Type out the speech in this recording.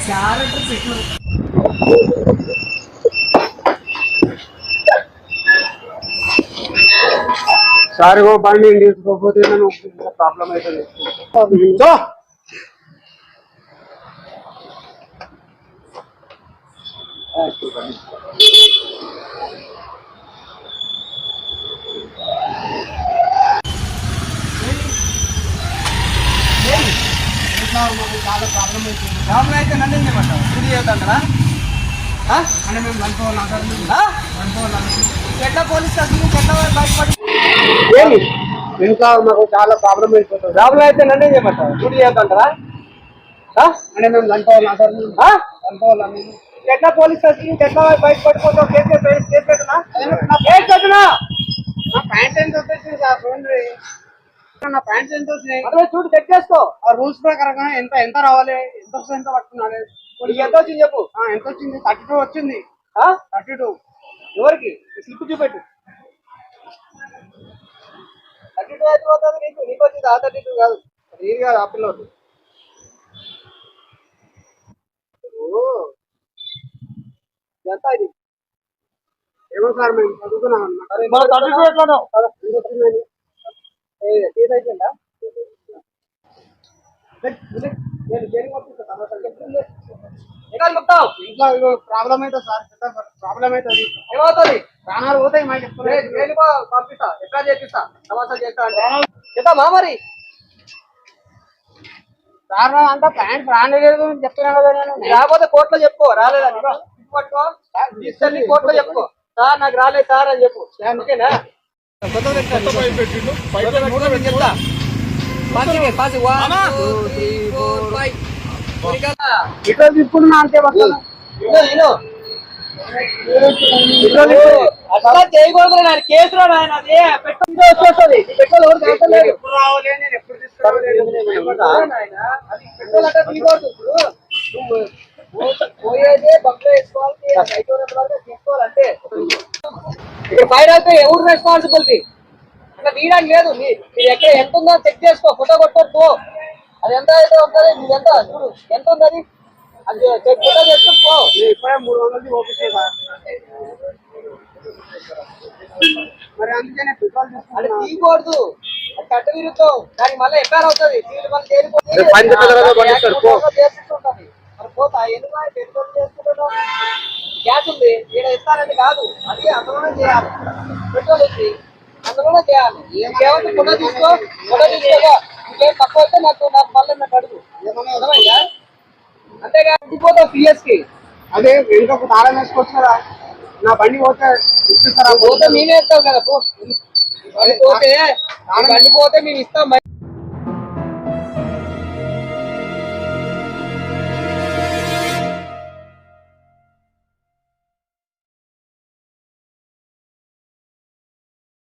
Character పెట్టు sir బండి తీసుకోకపోతే ప్రాబ్లం అవుతుంది. చాలా ప్రాబ్లం అవుతుంది. ప్రాబ్లం అయితే నన్ను ఏం చేయమంటావు? ఇది చేద్దాంటారా అంటే మేము అనుకోవాలి ఎట్లా పోలీస్ స్టేషన్ ఎట్లా బయటపడి ఇంకా మాకు చాలా ప్రాబ్లం అయిపోతుంది. ప్రాబ్లం అయితే నన్ను ఏం చేయమంటావు? డ్యూటీ చేద్దాంటారా అంటే మేము అనుకోవాలి ఎట్లా పోలీస్ స్టేషన్ ఎట్లా బయటపడిపోతావు? కేసు పెట్టినా నా ప్యాంట్ ఎంత వచ్చేసింది సార్? చూడండి నా ప్యాంట్ ఎంత వచ్చినాయి అదే చూడు చెక్ చేసుకో. ఆ రూల్స్ ప్రకారంగా ఎంత రావాలి, ఎంత వస్తుంది, ఎంత పట్టుకున్నాను. ఎంత వచ్చింది చెప్పు. ఎంత వచ్చింది? 32 వచ్చింది. 32 ఎవరికి? స్లిప్ చూపెట్టు. 32 అయితే పోతుంది నీకు. నీకు వచ్చింది 32 కాదు. ఇది కాదు ఆ పిల్లలు. ఎంత ఇది? ఏమో సార్ మేము చదువుకున్నాం అయిపోయిందా? మొత్తం ఇంట్లో ప్రాబ్లం అవుతుంది సార్. ప్రాబ్లం అవుతుంది. ఏమవుతుంది? ప్రాణాలు పోతాయి మాకు చెప్తాను. పంపిస్తా, ఎట్లా చేపిస్తా, సమాచారం చేస్తా అంటే చెప్తామా మరి. సార్ అంతా ప్యాంట్ రాలేదు చెప్తున్నాను కదా నేను. రాకపోతే కోర్టులో చెప్పుకో రాలేదా పట్టుకో కోర్టులో చెప్పుకో. సార్ నాకు రాలేదు సార్ అని చెప్పు. ఓకేనా? ఇట్లా తీసుకున్నా అంతే అట్లా చేయకూడదు. ఆయన కేసులో ఆయన అది పెట్రోల్ వచ్చేస్తుంది. పెట్రోల్ ఎవరు చేస్తలేదు. ఎప్పుడు రావాలి, నేను ఎప్పుడు తీసుకోవాలి. అది పెట్రోల్ అంటే తీయకూడదు. ఇప్పుడు పోయేదే బంక్లో వేసుకోవాలి, తీసుకోవాలంటే ఇక్కడ ఫైర్ అయితే ఎవరు రెస్పాన్సిబిలిటీ అట్లా తీయడానికి లేదు. మీరు ఎక్కడ ఎంత ఉందో చెక్ చేసుకో, ఫోటో కొట్టుకో. అది ఎంత అయితే ఉంటుంది, నీది ఎంత చూడు ఎంత ఉంది అది ఫోటో చేసుకో. ఇప్పుడే 300 ఓపిస్తా మరి అందుకనే పెట్రోల్ అది తీయకూడదు. అది చట్ట విరుద్ధం. దానికి మళ్ళీ ఎఫ్ఐఆర్ అవుతుంది. గ్యాస్ ఉంది ఇక్కడ ఇస్తానండి కాదు, అది అందులోనే చేయాలి. పెట్రోల్ ఇచ్చి అందులోనే చేయాలి. ఇంకేమైతే ఫోటో తీసుకో, ఫోటో తీసుకోగా ఇంకేం తక్కువ అయితే నాకు మళ్ళీ నాకు అడుగు. అర్థమైందా? అంతేగా ఇంటిపోతావు పిఎస్ కి. అదే ఇంకొక తాళం వేసుకోవచ్చు కదా. నా బండి పోతే ఇస్తారా? పోతే నేనే ఇస్తావు కదా. పోతే బండి పోతే మేము ఇస్తాం.